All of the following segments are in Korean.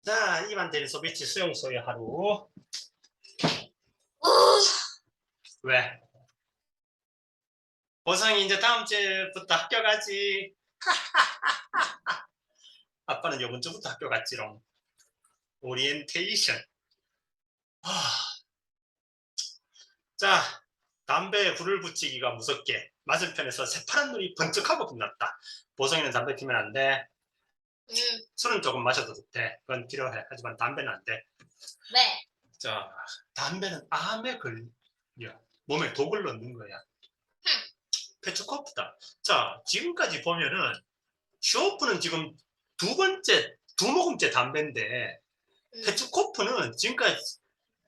자, 이반 대리 소비치 수용소의 하루. 왜? 보성이 이제 다음 주부터 학교 가지. 아빠는 요번 주부터 학교 갔지롱. 오리엔테이션. 자, 담배에 불을 붙이기가 무섭게 맞은편에서 새파란 눈이 번쩍하고 빛났다. 보성이는 담배 피면 안 돼. 술은 조금 마셔도 돼. 그건 필요해. 하지만 담배는 안 돼. 네. 자, 담배는 암에 걸려. 몸에 독을 넣는 거야. 페츠코프다. 자, 지금까지 보면은 쇼프는 지금 두 모금째 담배인데 페츠코프는 지금까지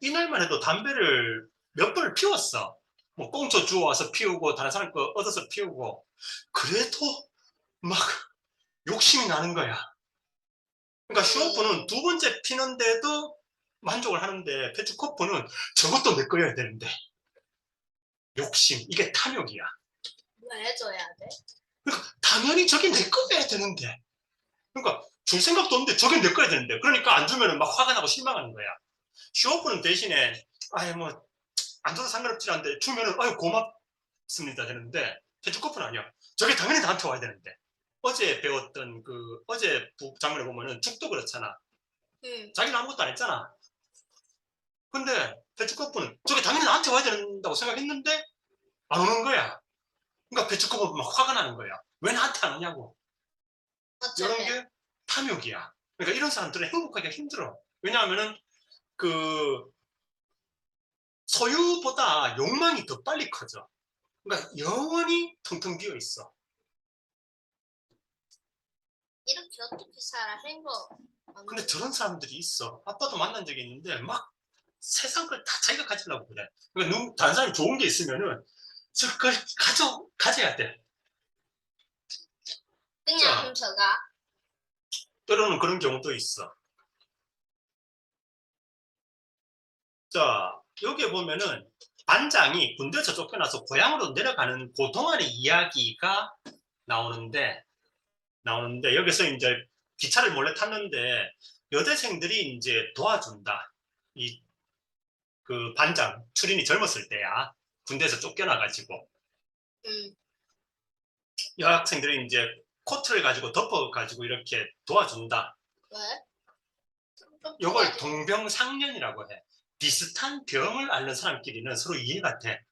이날만 해도 담배를 몇 번을 피웠어. 뭐 꽁초 주워와서 피우고 다른 사람 거 얻어서 피우고 그래도 막 욕심이 나는 거야. 그러니까 쇼프는 두 번째 피는데도 만족을 하는데 페츠코프는 저것도 내 거여야 되는데 욕심, 이게 탐욕이야. 왜 줘야 돼? 그러니까 당연히 저게 내 거여야 되는데 그러니까 줄 생각도 없는데 저게 내 거야 되는데 그러니까 안 주면 막 화가 나고 실망하는 거야. 쇼프는 대신에 아예 뭐 안 줘도 상관없지 않은데 주면은 아유 고맙습니다 되는데 페츠코프는 아니야. 저게 당연히 나한테 와야 되는데 어제 배웠던 그 어제 장면에 보면은 죽도 그렇잖아. 자기는 아무것도 안 했잖아. 근데 페츠코프는 저게 당연히 나한테 와야 된다고 생각했는데 안 오는 거야. 그러니까 페츠코프는 막 화가 나는 거야. 왜 나한테 안 오냐고. 이런 게 탐욕이야. 그러니까 이런 사람들은 행복하기가 힘들어. 왜냐하면은 그 소유보다 욕망이 더 빨리 커져. 그러니까 영원히 텅텅 비어 있어. 이렇게 어떻게 살아? 행복. 근데 저런 사람들이 있어. 아빠도 만난 적이 있는데 막 세상 걸 다 자기가 가지려고 그래. 그러니까 다른 사람이 좋은 게 있으면은 저걸 가져야 돼. 그냥 훔쳐가. 때로는 그런 경우도 있어. 자, 여기에 보면은 반장이 군대에서 쫓겨나서 고향으로 내려가는 그 동안의 이야기가 나오는데 여기서 이제 기차를 몰래 탔는데 여대생들이 이제 도와준다. 이 그 반장 추린이 젊었을 때야. 군대에서 쫓겨나가지고 여학생들이 이제 코트를 가지고 덮어가지고 이렇게 도와준다. 왜? 이걸 동병상련이라고 해. 비슷한 병을 앓는 사람끼리는 서로 이해가 돼.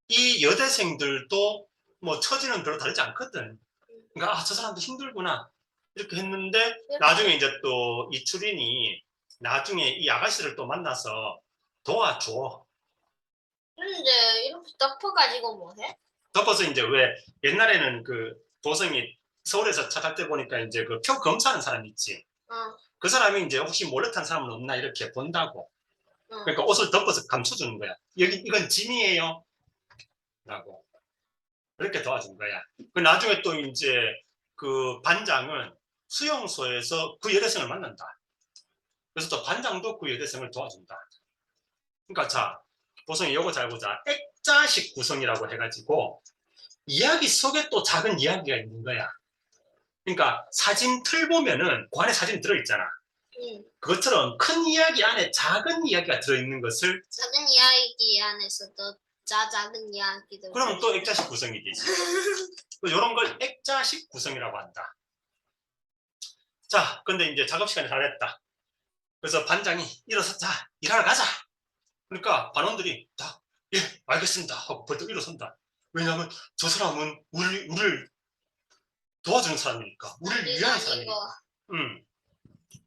이 여대생들도 뭐 처지는 별로 다르지 않거든. 그러니까 저 사람도 힘들구나 이렇게 했는데 나중에 이제 또 이추린이 나중에 이 아가씨를 또 만나서 도와줘. 근데 이렇게 덮어가지고 뭐해? 덮어서 이제 왜 옛날에는 그 도성이 서울에서 차 탈 때 보니까 이제 그 표 검사하는 사람 있지. 그 사람이 이제 혹시 몰래 탄 사람은 없나 이렇게 본다고. 그러니까 옷을 덮어서 감춰주는 거야. 이건 짐이에요. 라고. 그렇게 도와준 거야. 그 나중에 또 이제 그 반장은 수용소에서 그 여대생을 만난다. 그래서 또 반장도 그 여대생을 도와준다. 그러니까 자, 보성이 요거 잘 보자. 액자식 구성이라고 해가지고 이야기 속에 또 작은 이야기가 있는 거야. 그러니까 사진 틀 보면은 그 안에 사진이 들어있잖아. 그것처럼 큰 이야기 안에 작은 이야기가 들어있는 것을 작은 이야기 안에서도 작은 이야기도 그러면 또 액자식 구성이 되지. 이런 걸 액자식 구성이라고 한다. 자, 근데 이제 작업 시간이 다 됐다. 그래서 반장이 일어서 자 일하러 가자. 그러니까 반원들이 다 예 알겠습니다 하고 벌떡 일어선다. 왜냐하면 저 사람은 우리를 도와주는 사람이니까 우리를 위하는 사람이니까.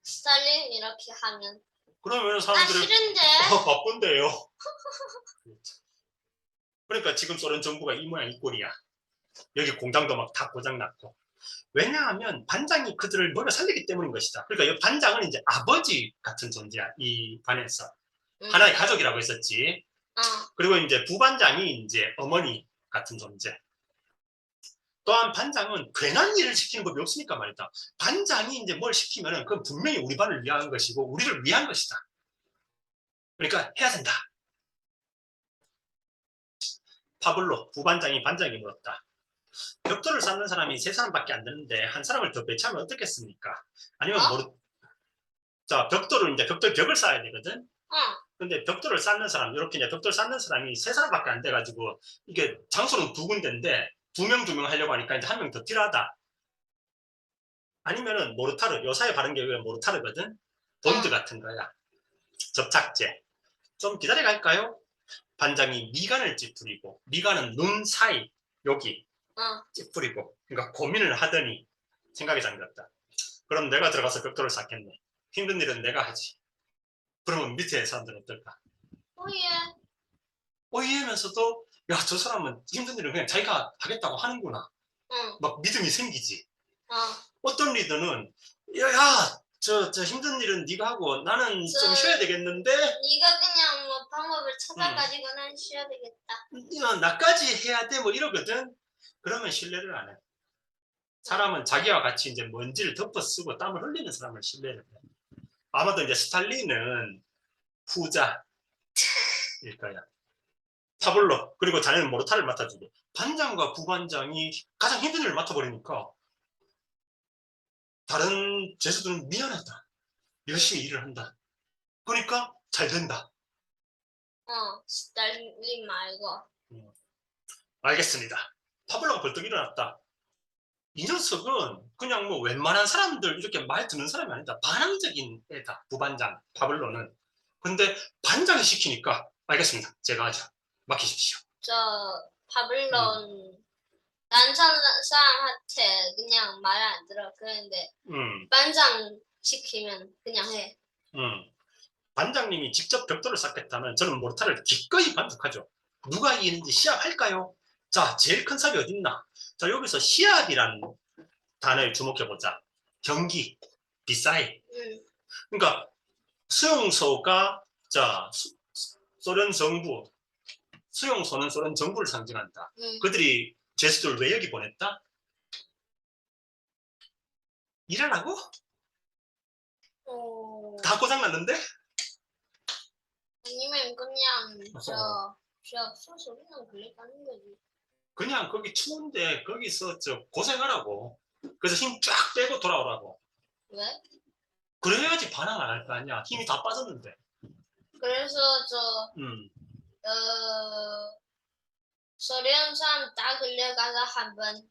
스탈린 이렇게 하면 그러면 사람들이 싫은데 바쁜데요. 그러니까 지금 소련 정부가 이 모양 이 꼴이야. 여기 공장도 막 다 고장났고. 왜냐하면 반장이 그들을 먹여 살리기 때문인 것이다. 그러니까 이 반장은 이제 아버지 같은 존재야. 이 반에서. 하나의 가족이라고 했었지. 그리고 이제 부반장이 이제 어머니 같은 존재. 또한 반장은 괜한 일을 시키는 법이 없으니까 말이다. 반장이 이제 뭘 시키면은 그건 분명히 우리 반을 위한 것이고 우리를 위한 것이다. 그러니까 해야 된다. 파블로 부반장이 반장에게 물었다. 벽돌을 쌓는 사람이 세 사람밖에 안 되는데 한 사람을 더 배치하면 어떻겠습니까? 아니면 자, 벽돌을 이제 벽을 쌓아야 되거든. 어. 근데 벽돌을 쌓는 사람, 이렇게 이제 벽돌 쌓는 사람이 세 사람밖에 안 돼가지고 이게 장소는 두 군데인데 두 명 하려고 하니까 이제 한 명 더 필요하다. 아니면은 모르타르, 요사에 바른 게 모르타르거든. 본드 같은 거야. 접착제. 좀 기다려 갈까요? 반장이 미간을 찌푸리고, 미간은 눈 사이 여기 찌푸리고, 그러니까 고민을 하더니 생각이 잠겼다. 그럼 내가 들어가서 벽돌을 쌓겠네. 힘든 일은 내가 하지. 그러면 밑에 사람들은 어떨까? 오예. 오이하면서도 야, 저 사람은 힘든 일은 그냥 자기가 하겠다고 하는구나. 응. 막 믿음이 생기지. 어. 어떤 리더는 야, 저 힘든 일은 네가 하고 나는 좀 쉬어야 되겠는데 네가 그냥 뭐 방법을 찾아가지고는 쉬어야 되겠다. 나까지 해야 돼 뭐 이러거든. 그러면 신뢰를 안 해. 사람은 자기와 같이 이제 먼지를 덮어 쓰고 땀을 흘리는 사람을 신뢰를 해. 아마도 이제 스탈린은 후자일 거야. 타블로, 그리고 자네는 모르타를 맡아주고, 반장과 부반장이 가장 힘든 일을 맡아버리니까 다른 죄수들은 미안하다, 열심히 일을 한다, 그러니까 잘 된다. 스탈린 말고. 알겠습니다. 파블로가 벌떡 일어났다. 이 녀석은 그냥 뭐 웬만한 사람들 이렇게 말 듣는 사람이 아니다. 반항적인 애다, 부반장 파블로는. 근데 반장이 시키니까 알겠습니다, 제가 하죠, 맡기십시오. 저 파블론 난 사람한테 그냥 말 안 들어. 그런데 반장 시키면 그냥 해. 반장님이 직접 벽돌을 쌓겠다면 저는 모르타를 기꺼이 만족하죠. 누가 이기는지 시합할까요? 자, 제일 큰 삽이 어딨나? 자, 여기서 시합이라는 단어를 주목해보자. 경기, 비싸이. 그러니까 수용소가, 자, 소련 정부, 수용소는 소련 정부를 상징한다. 그들이 죄수들을 왜 여기 보냈다? 일하라고? 다 고장났는데? 아니면 그냥 없어서 그냥 그래가는 거지. 그냥 거기 추운데 거기서 고생하라고. 그래서 힘 쫙 빼고 돌아오라고. 왜? 그래야지 반항 안 할 거 아니야. 힘이 다 빠졌는데. 그래서 소련 사람 다 끌려가서 한번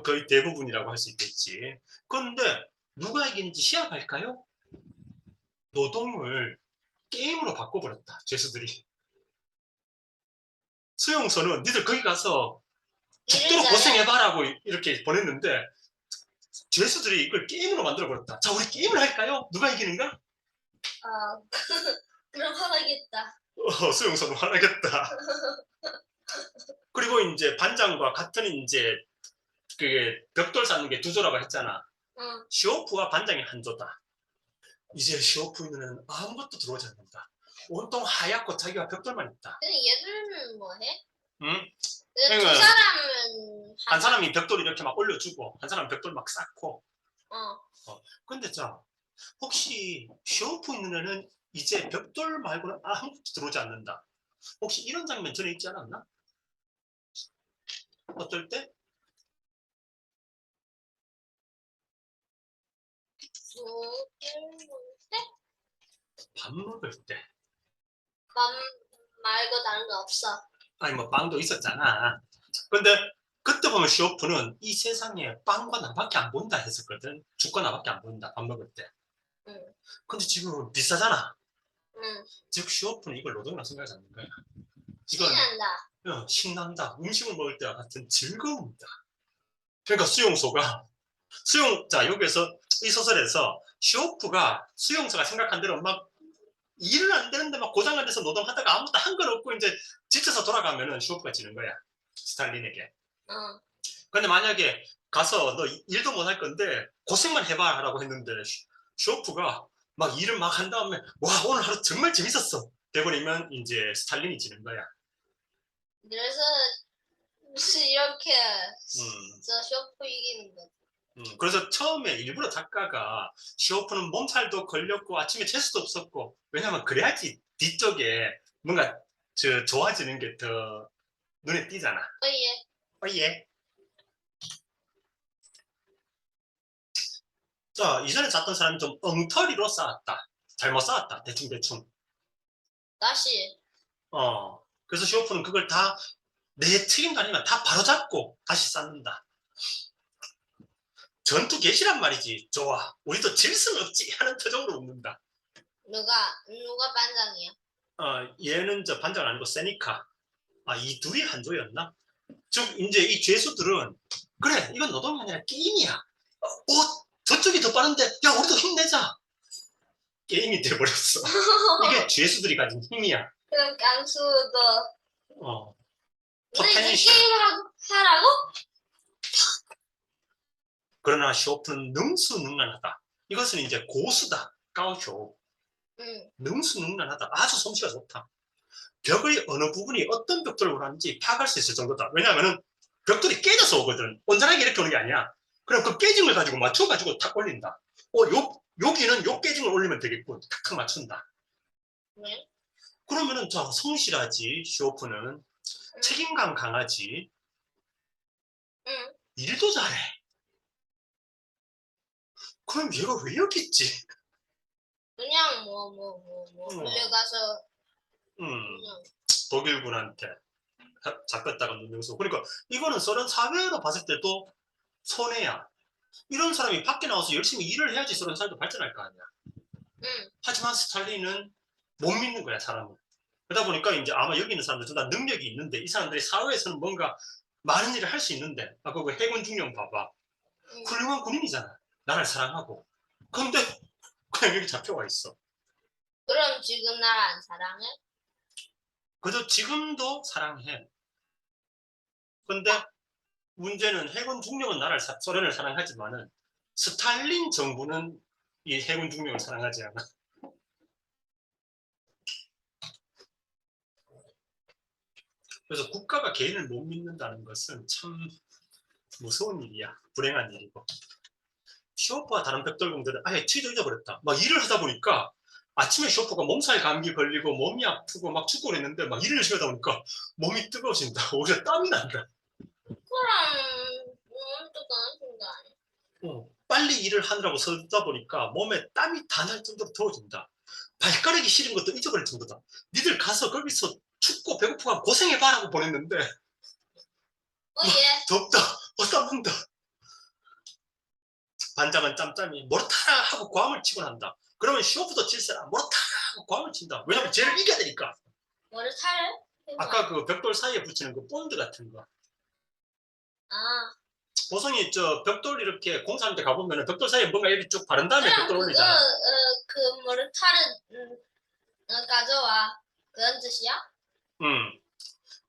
거의 대부분이라고 할 수 있겠지. 그런데 누가 이기는지 시합할까요? 노동을 게임으로 바꿔버렸다, 죄수들이. 수용소는 니들 거기 가서 죽도록 고생해봐라고 이렇게 보냈는데 죄수들이 이걸 게임으로 만들어버렸다. 자, 우리 게임을 할까요? 누가 이기는가? 그럼 화나겠다. 수용소는 화나겠다. 그리고 이제 반장과 같은 이제 그게 벽돌 쌓는 게 두 조라고 했잖아. 시오프와 반장이 한 조다. 이제 시오프는 아무것도 들어오지 않는다. 온통 하얗고 자기가 벽돌만 있다. 근데 얘들은 뭐 해? 응? 두 사람은 한 사람이 벽돌 이렇게 막 올려주고 한 사람은 벽돌 막 쌓고. 근데 자, 혹시 시오프 있는 애는 이제 벽돌 말고는 아무것도 들어오지 않는다. 혹시 이런 장면 전에 있지 않았나? 어떨 때? 밥 먹을 때. 밥 말고 다른 거 없어. 아니 뭐 빵도 있었잖아. 근데 그때 보면 시오프는 이 세상에 빵과 나밖에 안 본다 했었거든. 죽과 나밖에 안 본다, 밥 먹을 때. 근데 지금 비싸잖아. 즉 시오프는 이걸 노동이라고 생각하지 않는 거야. 신난다. 신난다. 음식을 먹을 때와 같은 즐거움이다. 그러니까 자, 여기에서 이 소설에서 시오프가 수용소가 생각한 대로 막 일은 안 되는데 막 고장난 데서 노동하다가 아무것도 한 건 없고 이제 지쳐서 돌아가면은 시오프가 지는 거야, 스탈린에게. 근데 만약에 가서 너 일도 못 할 건데 고생만 해봐라고 했는데 시오프가 막 일을 막 한 다음에 와, 오늘 하루 정말 재밌었어 돼버리면 이제 스탈린이 지는 거야. 그래서 이렇게 시오프 이기는 거지. 그래서 처음에 일부러 작가가 시오프는 몸살도 걸렸고 아침에 재수도 없었고, 왜냐면 그래야지 뒤쪽에 뭔가 좋아지는 게 더 눈에 띄잖아. 예. 예. 자, 이전에 잤던 사람이 좀 엉터리로 쌓았다. 잘못 쌓았다. 대충. 다시. 그래서 쇼오프는 그걸 다 내 책임도 아니면 다 바로잡고 다시 쌓는다. 전투 개시란 말이지. 좋아. 우리도 질 수는 없지 하는 표정으로 웃는다. 누가 반장이야? 얘는 저 반장 아니고 세니카. 이 둘이 한조였나? 즉 이제 이 죄수들은 그래 이건 노동이 아니라 게임이야. 저쪽이 더 빠른데 야 우리도 힘내자. 게임이 돼버렸어. 이게 죄수들이 가진 힘이야. 그럼 깡수도 근데 이제 포텐셜. 게임 하라고? 그러나 쇼프는 능수능란하다. 이것은 이제 고수다. 까오쇼. 능수능란하다. 아주 솜씨가 좋다. 벽의 어느 부분이 어떤 벽돌을 원하는지 파악할 수 있을 정도다. 왜냐하면 벽돌이 깨져서 오거든. 온전하게 이렇게 오는 게 아니야. 그럼 그 깨짐을 가지고 맞춰가지고 탁 올린다. 여기는 요 깨짐을 올리면 되겠군. 탁탁 맞춘다. 네? 그러면은 자 성실하지. 쇼프는 책임감 강하지. 일도 잘해. 그럼 얘가 왜 여기 있지? 그냥 끌려가서 독일군한테 잡혔다가 누명서. 그러니까 이거는 소련 사회로 봤을 때도 손해야. 이런 사람이 밖에 나와서 열심히 일을 해야지 소련 사회도 발전할 거 아니야. 하지만 스탈린은 못 믿는 거야, 사람을. 그러다 보니까 이제 아마 여기 있는 사람들도 다 능력이 있는데 이 사람들이 사회에서는 뭔가 많은 일을 할 수 있는데 그거 해군 중령 봐봐. 훌륭한 군인이잖아. 나라를 사랑하고. 근데 그냥 여기 잡혀와 있어. 그럼 지금 나라 안 사랑해? 그저 지금도 사랑해. 근데 문제는 해군 중령은 소련을 사랑하지만은 스탈린 정부는 이 해군 중령을 사랑하지 않아. 그래서 국가가 개인을 못 믿는다는 것은 참 무서운 일이야. 불행한 일이고. 쇼프와 다른 벽돌공들은 아예 취도 잊어버렸다. 막 일을 하다 보니까 아침에 쇼프가 몸살 감기 걸리고 몸이 아프고 막 죽고 그랬는데 막 일을 열심히 하다 보니까 몸이 뜨거워진다. 오히려 땀이 난다. 그럼 뜨거운 거 아니야? 빨리 일을 하느라고 서다 보니까 몸에 땀이 다 날 정도로 더워진다. 발가락이 시린 것도 잊어버릴 정도다. 니들 가서 거기서 춥고 배고프고 고생해봐라고 보냈는데 예. 덥다. 땀 난다. 반장은 짬짬이 모르타라 하고 고함을 치곤 한다. 그러면 쇼프도 질세라 모르타라 하고 고함을 친다. 왜냐면 쟤를 이겨야 되니까. 모르타르? 아까 그 벽돌 사이에 붙이는 그 본드 같은 거. 보성이 저 벽돌 이렇게 공사하는 데 가보면 벽돌 사이에 뭔가 이렇게 쭉 바른 다음에 벽돌 올리잖아. 그 모르타르 가져와. 그런 뜻이야?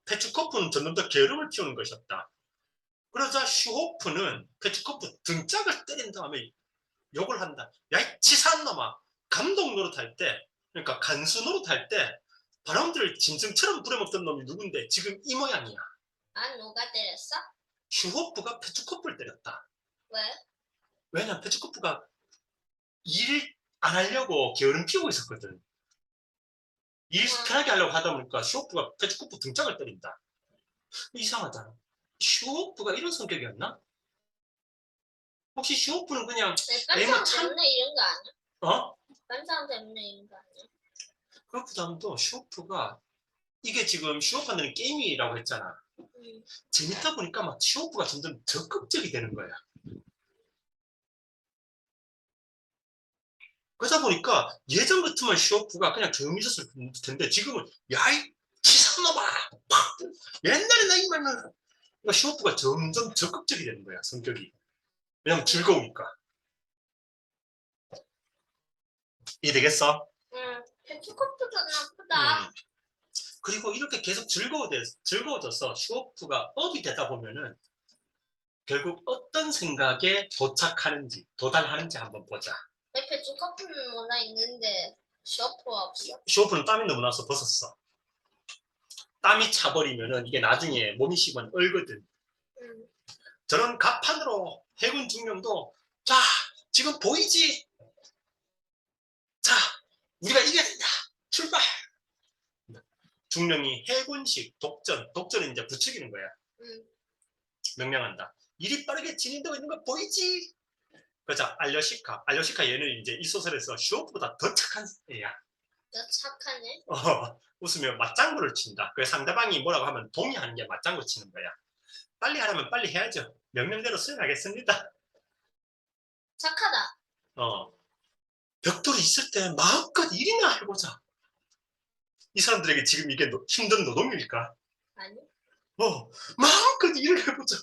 페츠코프는 점점 더 게으름을 피우는 것이었다. 그러자 슈호프는 페츠코프 등짝을 때린 다음에 욕을 한다. 야, 이 치사한 놈아. 감독 노릇할 때, 그러니까 간수 노릇할 때 바람들을 짐승처럼 부려먹던 놈이 누군데 지금 이 모양이야. 누가 때렸어? 슈호프가 페츠코프를 때렸다. 왜? 왜냐면 페츠코프가 일 안 하려고 게으름 피우고 있었거든. 일 편하게 하려고 하다 보니까 슈호프가 페츠코프 등짝을 때린다. 이상하다. 슈호프가 이런 성격이었나? 혹시 슈호프는 그냥 깜짝 때문에 이런 거 아니야? 어? 깜짝 때문에 이런 거 아니야? 그것보다도 슈호프가 이게 지금 슈호프는 게임이라고 했잖아. 재밌다 보니까 막 슈호프가 점점 적극적이 되는 거야. 그러다 보니까 예전 같으면 슈호프가 그냥 조용히 있었을 텐데 지금은 야이 치사놈아 옛날에 나 이말은 그러니까 슈호프가 점점 적극적이 되는 거야 성격이. 왜냐면 즐거우니까. 이해되겠어? 페츠코프도 나쁘다. 그리고 이렇게 계속 즐거워져서 슈호프가 업이 되다 보면은 결국 어떤 생각에 도달하는지 한번 보자. 페츠코프는 뭐나 있는데 슈호프가 없어? 슈호프는 땀이 너무 나서 벗었어. 땀이 차버리면은 이게 나중에 몸이 식으면 얼거든. 저런 갑판으로 해군 중령도 자 지금 보이지? 자 우리가 이겨야 된다. 출발. 중령이 해군식 독전은 이제 부추기는 거야. 명령한다. 일이 빠르게 진행되고 있는 거 보이지? 그자 알려시카 얘는 이제 이 소설에서 슈오프보다 더 착한 애야. 너 착하네. 웃으면 맞장구를 친다. 그 상대방이 뭐라고 하면 동의하는 게 맞장구 치는 거야. 빨리 하려면 빨리 해야죠. 명령대로 수행하겠습니다. 착하다. 벽돌이 있을 때 마음껏 일이나 해보자. 이 사람들에게 지금 이게 힘든 노동일까? 아니. 마음껏 일을 해보자.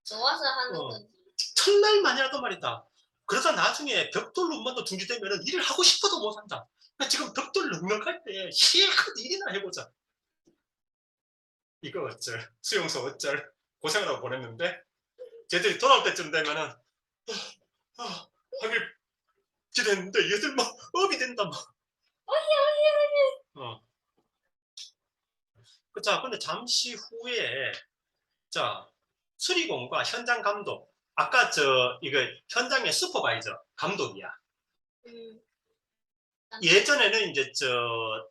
좋아서 하는 거지. 첫날만이라도 말이다. 그러다 나중에 벽돌 눈만도 둥지되면 일을 하고 싶어도 못한다. 그러니까 지금 벽돌 넉넉할 때 실컷 일이나 해보자. 이거 어쩔, 수용소 어쩔, 고생을 하고 보냈는데 쟤들이 돌아올 때쯤 되면은 하길 기대했는데 얘들 막 업이 된다 막. 자, 근데 잠시 후에 자 수리공과 현장 감독, 아까 이거 현장의 슈퍼바이저 감독이야. 예전에는 이제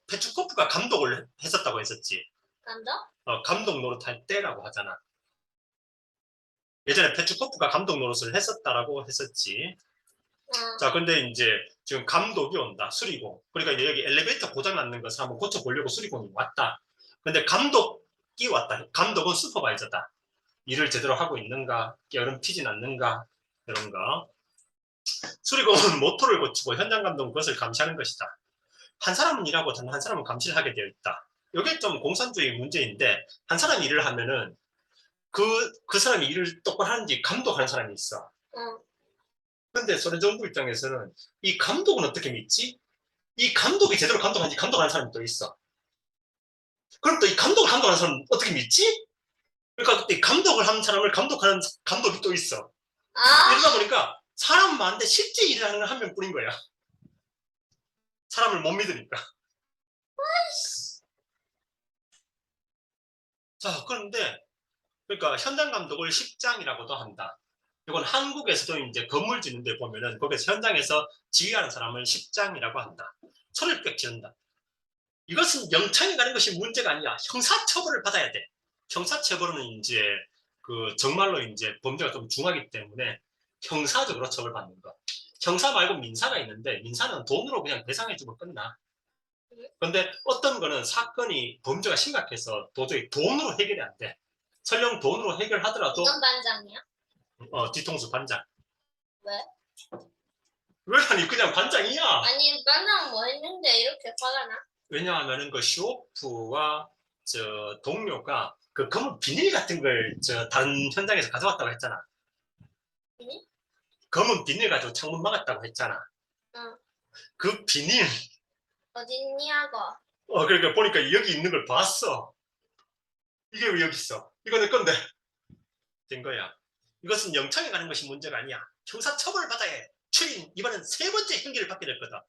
페추코프가 감독을 했었다고 했었지. 감독? 감독 노릇할 때라고 하잖아. 예전에 페추코프가 감독 노릇을 했었다라고 했었지. 자, 근데 이제 지금 감독이 온다. 수리공. 그러니까 여기 엘리베이터 고장 났는 것을 한번 고쳐보려고 수리공이 왔다. 근데 감독이 왔다. 감독은 슈퍼바이저다. 일을 제대로 하고 있는가, 여름 튀진 않는가, 이런 거. 수리공은 모터를 고치고 현장 감독은 그것을 감시하는 것이다. 한 사람은 일하고 다른 한 사람은 감시를 하게 되어 있다. 이게 좀 공산주의 문제인데, 한 사람이 일을 하면은 그 사람이 일을 똑바로 하는지 감독하는 사람이 있어. 근데 소련 정부 입장에서는 이 감독은 어떻게 믿지? 이 감독이 제대로 감독하는지 감독하는 사람이 또 있어. 그럼 또 이 감독을 감독하는 사람은 어떻게 믿지? 그러니까 이 감독을 하는 사람을 감독하는 감독이 또 있어. 이러다 보니까 사람 많은데 실제 일을 하는 건 한 명뿐인 거야. 사람을 못 믿으니까. 자, 그런데 그러니까 현장 감독을 십장이라고도 한다. 이건 한국에서도 이제 건물 짓는데 보면은 거기서 현장에서 지휘하는 사람을 십장이라고 한다. 소리를 빽 지른다. 이것은 영창에 가는 것이 문제가 아니야. 형사처벌을 받아야 돼. 형사처벌은 이제 정말로 이제 범죄가 좀 중하기 때문에 형사적으로 처벌받는 거. 형사 말고 민사가 있는데 민사는 돈으로 그냥 배상해주고 끝나. 근데 어떤 거는 사건이 범죄가 심각해서 도저히 돈으로 해결이 안 돼. 설령 돈으로 해결하더라도 이건 반장이야? 뒤통수 반장. 왜? 왜 아니 그냥 반장이야. 아니 반장 뭐 했는데 이렇게 화가 나? 왜냐하면은 그 쇼프와 동료가 그 검은 비닐 같은 걸 다른 현장에서 가져왔다고 했잖아. 비닐? 검은 비닐 가지고 창문 막았다고 했잖아. 응. 그 비닐 어딨냐고. 그러니까 보니까 여기 있는 걸 봤어. 이게 왜 여기 있어? 이거 내 건데. 된 거야. 이것은 영창에 가는 것이 문제가 아니야. 형사처벌을 받아야 해. 추린 이번엔 3번째 형기를 받게 될 거다.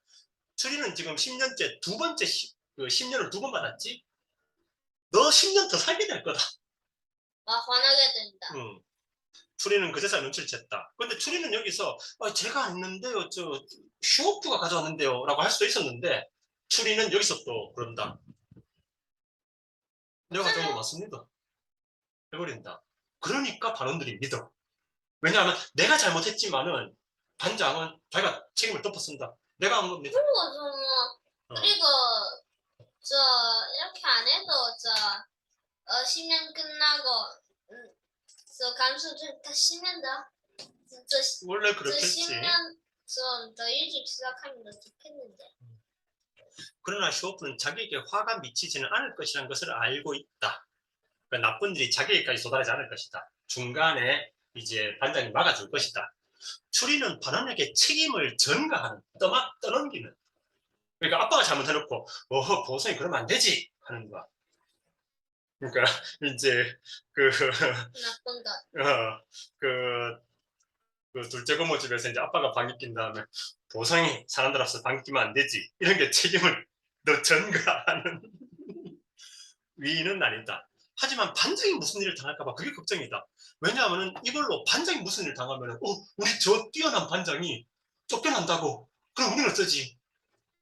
추리는 지금 10년째 10년을 2번 받았지? 너 10년 더 살게 될 거다. 화나게 된다. 추리는 그제서야 눈치를 챘다. 근데 추리는 여기서 제가 안 했는데요. 슈오프가 가져왔는데요. 라고 할 수도 있었는데 추리는 여기서 또 그런다. 내가 가져온 거 맞습니다. 해버린다. 그러니까 반원들이 믿어. 왜냐하면 내가 잘못했지만은 반장은 자기가 책임을 덮어쓴다. 내가 한 겁니다. 그리고 이렇게 안 해도 10년 끝나고 감수 다 10년 더 원래 그렇겠지. 10년 더 일찍 시작하면 더 좋겠는데. 그러나 슈오프는 자기에게 화가 미치지는 않을 것이라는 것을 알고 있다. 그러니까 나쁜 일이 자기에게까지 도달하지 않을 것이다. 중간에 이제 반장이 막아줄 것이다. 추리는 반원에게 책임을 전가하는, 떠넘기는. 그러니까 아빠가 잘못해놓고 보성이 그러면 안 되지 하는 거야. 그러니까 이제 나쁜 것. 둘째 고모 집에서 이제 아빠가 방귀 낀 다음에 보성이 사람들 앞에서 방귀 끼면 안 되지. 이런 게 책임을 너 전가하는 위인은 아니다. 하지만 반장이 무슨 일을 당할까봐 그게 걱정이다. 왜냐하면 이걸로 반장이 무슨 일을 당하면 우리 저 뛰어난 반장이 쫓겨난다고. 그럼 우리는 어쩌지?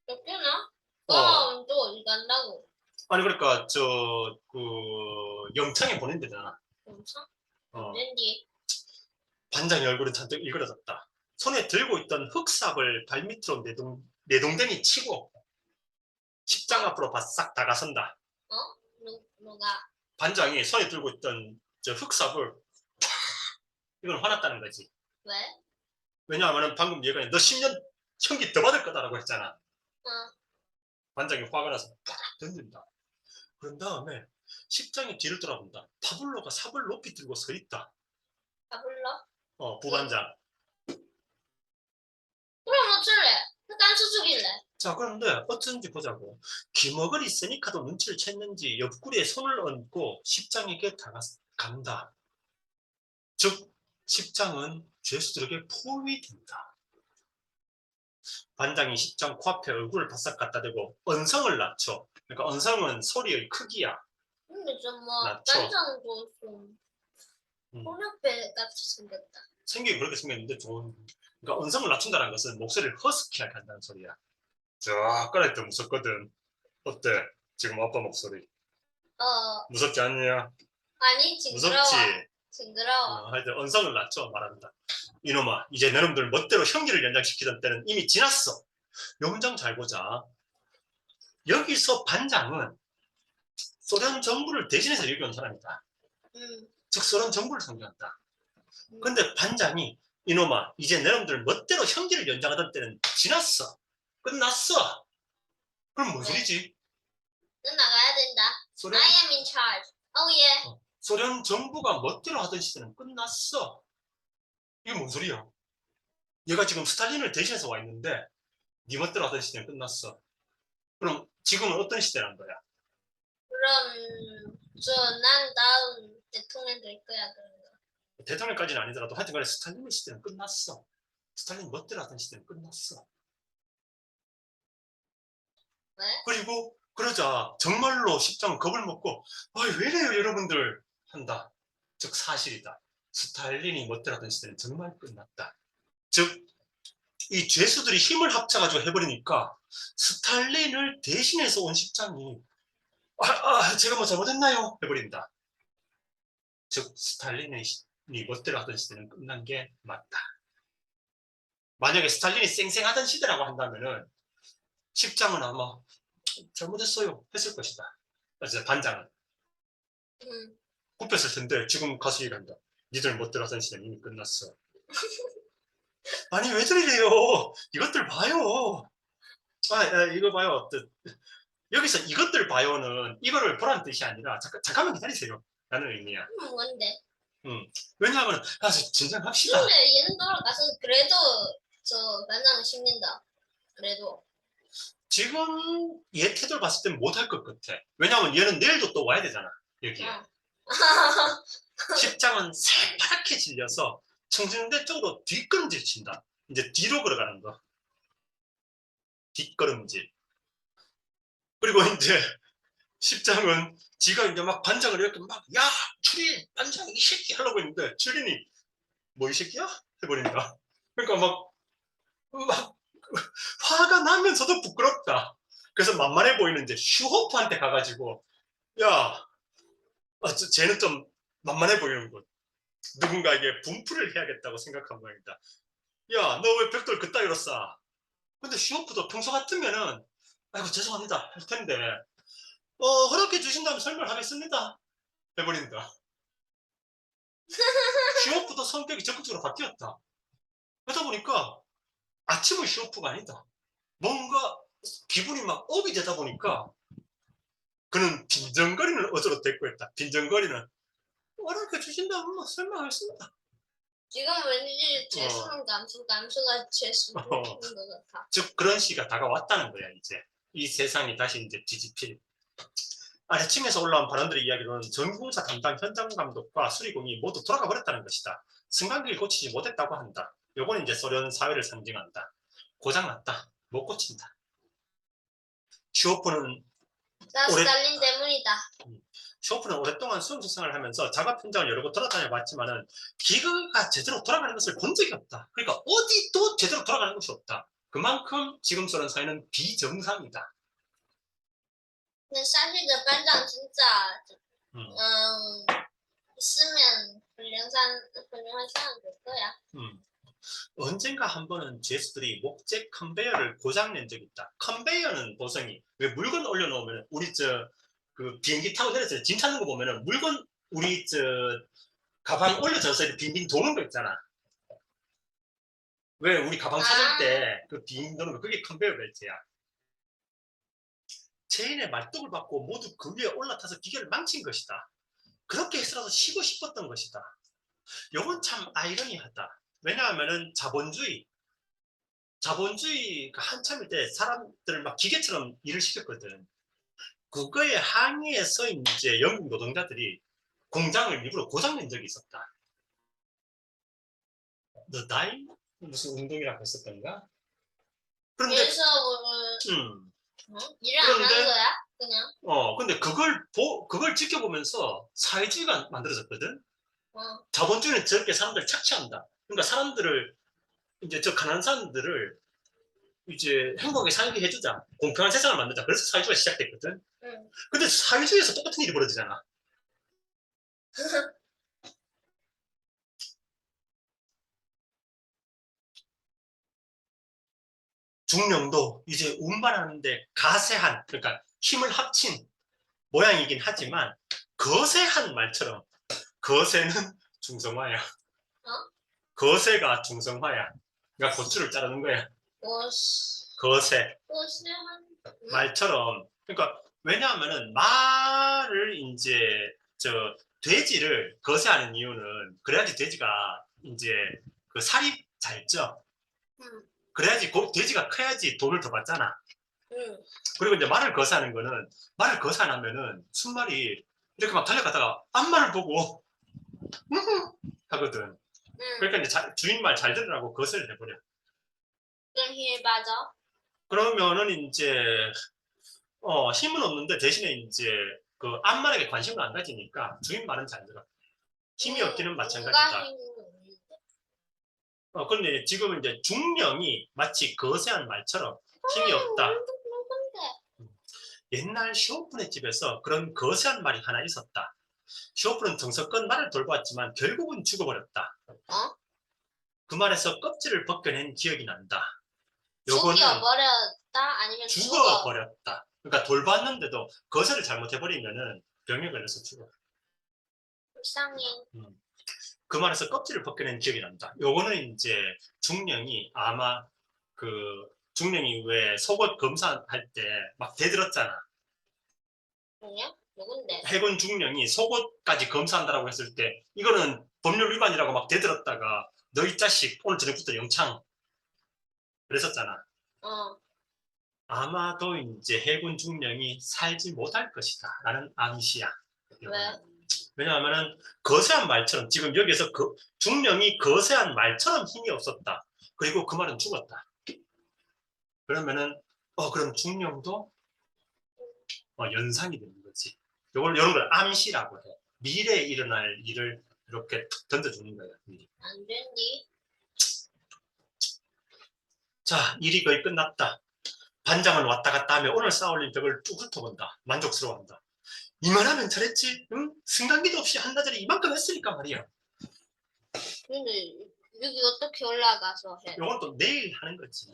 쫓겨나? 또 어디 간다고? 아니 그러니까 영창에 보낸대잖아. 영창? 어. 왠지 반장의 얼굴은 잔뜩 일그러졌다. 손에 들고 있던 흑삽을 발밑으로 내동댕이 치고 십장 앞으로 바싹 다가선다. 누가? 반장이 손에 들고 있던 저 흑삽을 이건 화났다는 거지. 왜? 왜냐하면 방금 얘가 너 10년 형기 더 받을 거다라고 했잖아. 반장이 화가 나서 팍 던진다. 그런 다음에 십장이 뒤를 돌아본다. 파블로가 삽을 높이 들고 서 있다. 파블로? 부반장. 그럼 어쩔래? 딴 수족일래? 자, 그런데 어쩐지 보자고. 기머거리 세니카도 눈치를 챘는지 옆구리에 손을 얹고 십장에게 간다. 즉, 십장은 죄수들에게 포위된다. 반장이 십장 코앞에 얼굴을 바싹 갖다 대고 언성을 낮춰. 그러니까 언성은 소리의 크기야. 근데 좀뭐 낮춰. 반장도 좀 폭력배 같이 생겼다. 생기기 그렇게 생겼는데 좋은. 그러니까 언성을 낮춘다는 것은 목소리를 허스키하게 한다는 소리야. 쫙 깔아있다 무섭거든. 어때? 지금 아빠 목소리. 무섭지 않냐? 아니 징그러워. 무섭지? 징그러워. 하여튼 언성을 낮춰 말한다. 이놈아, 이제 너놈들 멋대로 형기를 연장시키던 때는 이미 지났어. 요 문장 잘 보자. 여기서 반장은 소련 정부를 대신해서 여기 온 사람이다. 즉 소련 정부를 상징한다. 근데 반장이 이놈아, 이제 너놈들 멋대로 형기를 연장하던 때는 지났어. 끝났어. 그럼 뭔 소리지? 넌 나가야 된다. 소련, I am in charge. yeah. 소련 정부가 멋대로 하던 시대는 끝났어. 이게 뭔 소리야? 얘가 지금 스탈린을 대신해서 와 있는데 네 멋대로 하던 시대는 끝났어. 그럼 지금은 어떤 시대란 거야? 그럼 난 다음 대통령 될 거야. 대통령까지는 아니더라도 하여튼 간에 스탈린의 시대는 끝났어. 스탈린 멋대로 하던 시대는 끝났어. 왜? 그리고 그러자 정말로 십장은 겁을 먹고 왜 이래요 여러분들 한다. 즉 사실이다. 스탈린이 멋대로 하던 시대는 정말 끝났다. 즉 이 죄수들이 힘을 합쳐가지고 해버리니까 스탈린을 대신해서 온 십장이 제가 뭐 잘못했나요? 해버린다. 즉 스탈린이 멋대로 하던 시대는 끝난 게 맞다. 만약에 스탈린이 쌩쌩하던 시대라고 한다면은 십장은 아마 잘못했어요 했을 것이다. 반장은 굽혔을 텐데 지금 가서 얘기한다. 니들 멋대로 하던 시대는 이미 끝났어. 아니 왜들 이래요? 이것들 봐요. 이거 봐요. 여기서 이것들 봐요는 이거를 보라는 뜻이 아니라 잠깐만 기다리세요 라는 의미야. 뭔데? 왜냐하면 진정합시다. 근데 얘는 돌아가서 그래도 저 반장은 심는다. 그래도 지금 얘 태도를 봤을 땐 못할 것 같아. 왜냐하면 얘는 내일도 또 와야 되잖아 여기에. 십장은 새파랗게 질려서 청진대 쪽으로 뒷걸음질 친다. 이제 뒤로 걸어가는 거. 뒷걸음질. 그리고 이제 십장은 지가 이제 막 반장을 이렇게 야 출인 반장 이 새끼 하려고 했는데 출인이 뭐 이 새끼야? 해버린다. 그러니까 막 화가 나면서도 부끄럽다. 그래서 만만해 보이는 이제 슈호프한테 가가지고 쟤는 좀 만만해 보이는 거. 누군가에게 분풀을 해야겠다고 생각한 모양이다. 야, 너 왜 벽돌 그따위로 쌓아? 근데 슈호프도 평소 같으면은 아이고 죄송합니다 할 텐데 허락해 주신다면 설명을 하겠습니다 해버린다. 슈호프도 성격이 적극적으로 바뀌었다. 그러다 보니까 아침은 슈호프가 아니다. 뭔가 기분이 막 업이 되다 보니까 그는 빈정거리는 어조로 대꾸했다. 빈정거리는 허락해 주신다면 설명하겠습니다. 지금 왠지 재수는 감수가 재수인 것 같아. 즉 그런 시기가 다가왔다는 거야. 이제 이 세상이 다시 이제 뒤집힐. 아래층에서 올라온 발언들의 이야기로는 전공사 담당 현장 감독과 수리공이 모두 돌아가 버렸다는 것이다. 승강기를 고치지 못했다고 한다. 요건 이제 소련 사회를 상징한다. 고장났다. 못 고친다. 슈호프는 스탈린 때문이다. 슈호프는 오랫동안 수험생활을 하면서 작업 현장을 여러 곳 돌아다녀 봤지만은 기계가 제대로 돌아가는 것을 본 적이 없다. 그러니까 어디도 제대로 돌아가는 것이 없다. 그만큼 지금 소련 사회는 비정상이다. 근데 사실 저 반장 진짜 있으면 훌륭한 사람 될 거야. 언젠가 한 번은 제수들이 목재 컨베이어를 고장낸 적이 있다. 컨베이어는 보성이 왜 물건 올려놓으면 우리 그 비행기 타고 내려서 짐 찾는 거 보면은 물건 우리 가방 올려져서 이렇게 빙빙 도는 거 있잖아. 왜 우리 가방 찾을 때 그 빙 도는 거 그게 컨베이어 벨트야. 체인의 말뚝을 받고 모두 그 위에 올라타서 기계를 망친 것이다. 그렇게 해서라도 쉬고 싶었던 것이다. 이건 참 아이러니하다. 왜냐하면은 자본주의가 한참일 때 사람들을 막 기계처럼 일을 시켰거든. 그거에 항의해서 이제 영국 노동자들이 공장을 일부러 고장낸 적이 있었다. The Die? 무슨 운동이라고 했었던가? 그런데 그래서 일을 안 하는 거야? 그냥? 근데 그걸 지켜보면서 사회주의가 만들어졌거든. 자본주의는 저렇게 사람들을 착취한다. 그러니까 사람들을 이제 저 가난한 사람들을 이제 행복하게 살게 해주자. 공평한 세상을 만들자. 그래서 사회주의가 시작됐거든. 근데 사회주의에서 똑같은 일이 벌어지잖아. 중령도 이제 운반하는데 가세한, 그러니까 힘을 합친 모양이긴 하지만 거세한 말처럼 거세는 중성화야. 거세가 중성화야. 그러니까 고추를 자르는 거야. 거세. 말처럼. 그러니까 왜냐하면은 말을 이제 돼지를 거세하는 이유는 그래야지 돼지가 이제 그 살이 잘 쪄. 그래야지 돼지가 커야지 돈을 더 받잖아. 그리고 이제 말을 거세하는 거는 말을 거세하면은 순말이 이렇게 막 달려가다가 앞말을 보고 하거든. 그러니까 이제 주인말 잘 들으라고 거세를 해버려. 맞아. 그러면은 이제 힘은 없는데 대신에 이제 그 앞말에게 관심을 안 가지니까 주인 말은 잘 들어. 힘이 없기는 마찬가지다. 그런데 지금 이제 중령이 마치 거세한 말처럼 힘이 없다. 옛날 쇼오픈의 집에서 그런 거세한 말이 하나 있었다. 쇼오픈은 정성껏 말을 돌봤지만 결국은 죽어버렸다. 그 말에서 껍질을 벗겨낸 기억이 난다. 죽여버렸다? 아니면 죽어버렸다. 그러니까 돌봤는데도 거세를 잘못해버리면은 병에 걸려서 죽어. 불쌍해. 그 말에서 껍질을 벗겨낸 기억이 난다. 요거는 이제 중령이 아마 중령이 왜 속옷 검사할 때 막 대들었잖아. 누군데? 해군 중령이 속옷까지 검사한다라고 했을 때 이거는 법률 위반이라고 막 대들었다가 너희 자식 오늘 저녁부터 영창 그랬었잖아. 아마도 이제 해군 중령이 살지 못할 것이다 라는 암시야. 왜? 왜냐하면은 거세한 말처럼 지금 여기서 중령이 거세한 말처럼 힘이 없었다. 그리고 그 말은 죽었다. 그러면은 그럼 중령도 연상이 되는 거지. 이런 걸 암시라고 해. 미래에 일어날 일을 이렇게 툭 던져주는 거야. 안 된디. 자, 일이 거의 끝났다. 반장은 왔다 갔다 하며 오늘 쌓아올린 벽을 쭉 훑어본다. 만족스러워한다. 이만하면 잘했지? 응? 승강기도 없이 한나절에 이만큼 했으니까 말이야. 근데 여기 어떻게 올라가서 해? 이건 또 내일 하는 거지.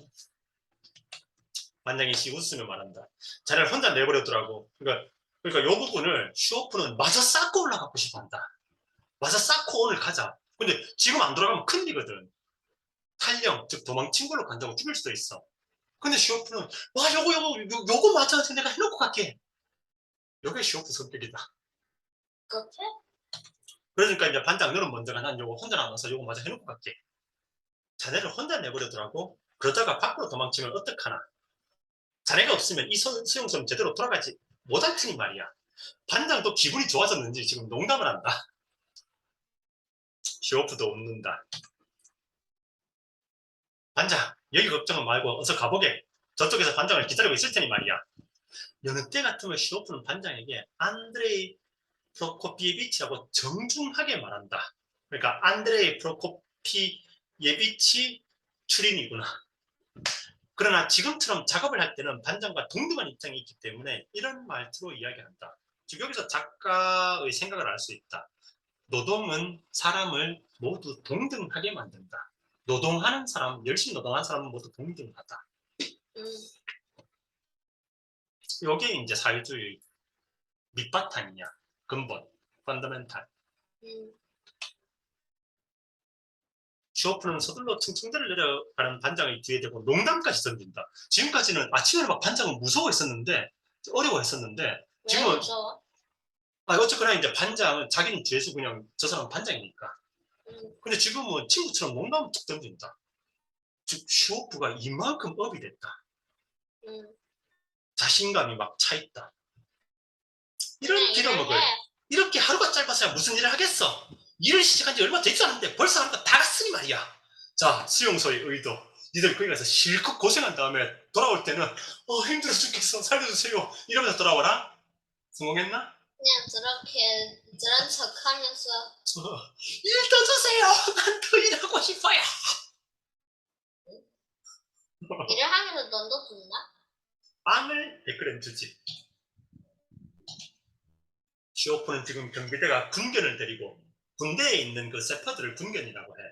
반장이 씨 웃으며 말한다. 자네를 혼자 내버려두라고. 그러니까 이 부분을 슈오프는 마저 쌓고 올라가고 싶어한다. 마저 쌓고 오늘 가자. 근데 지금 안 돌아가면 큰일이거든. 탈령, 즉 도망친 걸로 간다고 죽일 수도 있어. 근데 슈오프는 와 요거 맞아. 내가 해놓고 갈게. 요게 슈오프 성격이다. 그렇게? 그러니까 이제 반장 너는 먼저 가. 난 요거 혼자 남아서 요거 마저 해놓고 갈게. 자네를 혼자 내버려두라고. 그러다가 밖으로 도망치면 어떡하나. 자네가 없으면 이 수용소는 제대로 돌아가지 못할 테니 말이야. 반장도 기분이 좋아졌는지 지금 농담을 한다. 슈오프도 웃는다. 반장, 여기 걱정은 말고 어서 가보게. 저쪽에서 반장을 기다리고 있을 테니 말이야. 여느 때 같으면 슈오프는 반장에게 안드레이 프로코피예비치라고 정중하게 말한다. 그러니까 안드레이 프로코피예비치 추린이구나. 그러나 지금처럼 작업을 할 때는 반장과 동등한 입장이 있기 때문에 이런 말투로 이야기한다. 즉 여기서 작가의 생각을 알 수 있다. 노동은 사람을 모두 동등하게 만든다. 노동하는 사람, 열심히 노동하는 사람은 모두 동등하다. 이게 이제 사회주의 밑바탕이냐, 근본, 펀더멘탈. 슈어프는 서둘러 층층들을 내려가는 반장의 뒤에 대고 농담까지 던진다. 지금까지는 아침에 막 반장은 무서워했었는데, 어려워했었는데, 지금은 무서워? 어쨌거나 이제 반장은 자기는 뒤에서 그냥 저 사람 반장이니까. 근데 지금은 친구처럼 농담을 툭 던진다. 즉 슈어프가 이만큼 업이 됐다. 자신감이 막 차있다. 이런 빌어먹을 이렇게 하루가 짧아서야 무슨 일을 하겠어. 일을 시작한 지 얼마 되지 않았는데 벌써 하루가 다 갔으니 말이야. 자, 수용소의 의도. 니들 거기 가서 실컷 고생한 다음에 돌아올 때는 힘들어 죽겠어 살려주세요 이러면서 돌아오라. 성공했나? 그냥 저런 척하면서 일 더 주세요. 난 더 일하고 싶어요. 일을 하면서 돈도 줬나? 빵을 100g 주지. 슈어프는 지금 경비대가 군견을 데리고 군대에 있는 그 세퍼들을 군견이라고 해.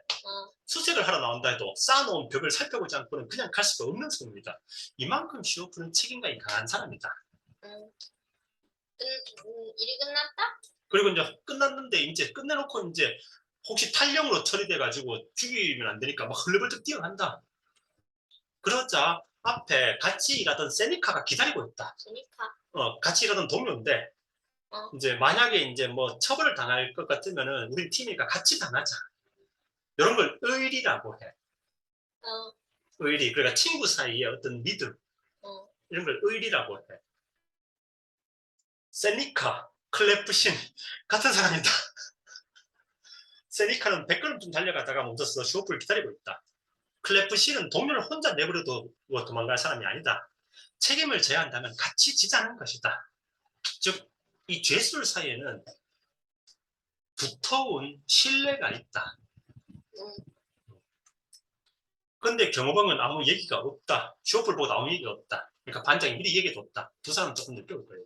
수색을 하러 나온다 해도 쌓아놓은 벽을 살펴보지 않고는 그냥 갈 수가 없는 수입니다. 이만큼 슈어프는 책임감이 강한 사람이다. 일이 끝났다? 그리고 이제 끝났는데 이제 끝내놓고 이제 혹시 탈령으로 처리돼가지고 죽이면 안 되니까 막 흘러벌떡 뛰어간다. 그러자 앞에 같이 일하던 세니카가 기다리고 있다. 세니카? 같이 일하던 동료인데 이제 만약에 이제 뭐 처벌을 당할 것 같으면은 우리 팀이니까 같이 당하자. 이런 걸 의리라고 해. 의리. 그러니까 친구 사이에 어떤 믿음. 이런 걸 의리라고 해. 세니카, 클레프신 같은 사람이다. 세니카는 100걸음쯤 달려가다가 멈춰서 슈어프를 기다리고 있다. 클레프신은 동료를 혼자 내버려두고 도망갈 사람이 아니다. 책임을 져야 한다면 같이 지자는 것이다. 즉, 이 죄수들 사이에는 두터운 신뢰가 있다. 근데 경호방은 아무 얘기가 없다. 슈어프를 보고 아무 얘기가 없다. 그러니까 반장이 미리 얘기해뒀다. 두 사람은 조금 늦게 올 거예요.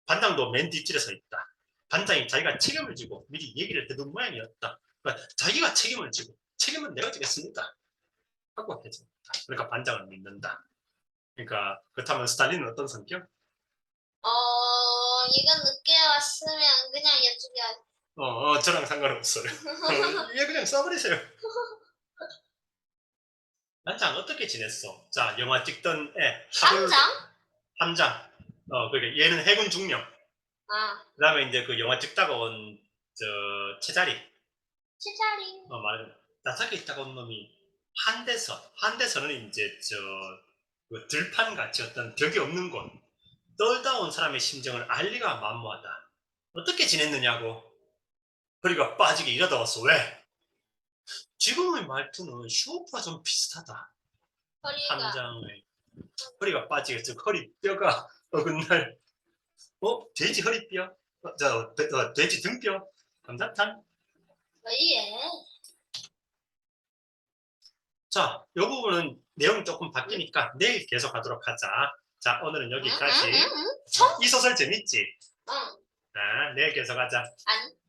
반장도 맨 뒷줄에 서 있다. 반장이 자기가 책임을 지고 미리 얘기를 해둔 모양이었다. 그러니까 자기가 책임을 지고 책임은 내가 지겠습니다 하고 해줍니다. 그러니까 반장을 믿는다. 그러니까 그렇다면 스탈린은 어떤 성격? 얘가 늦게 왔으면 그냥 이쪽에 저랑 상관없어요. 얘 그냥 써버리세요. 반장 어떻게 지냈어? 자, 영화 찍던 애 함장. 그러니까 얘는 해군 중령. 그 다음에 이제 그 영화 찍다가 온 채자리. 말하자면 나사게 있다가 온 놈이 한대선은 이제 그 들판 같이 어떤 벽이 없는 곳. 떨다 온 사람의 심정을 알리가 만무하다. 어떻게 지냈느냐고. 허리가 빠지게 일하다 왔어. 왜? 지금의 말투는 슈어프와 좀 비슷하다. 함장의 허리가 빠지게, 즉 허리뼈가 어긋날. 돼지 허리뼈? 돼지 등뼈? 감자탕? 자, 이 부분은 내용이 조금 바뀌니까 내일 계속 하도록 하자. 자, 오늘은 여기까지. 이 소설 재밌지? 내일 계속 하자. 아니.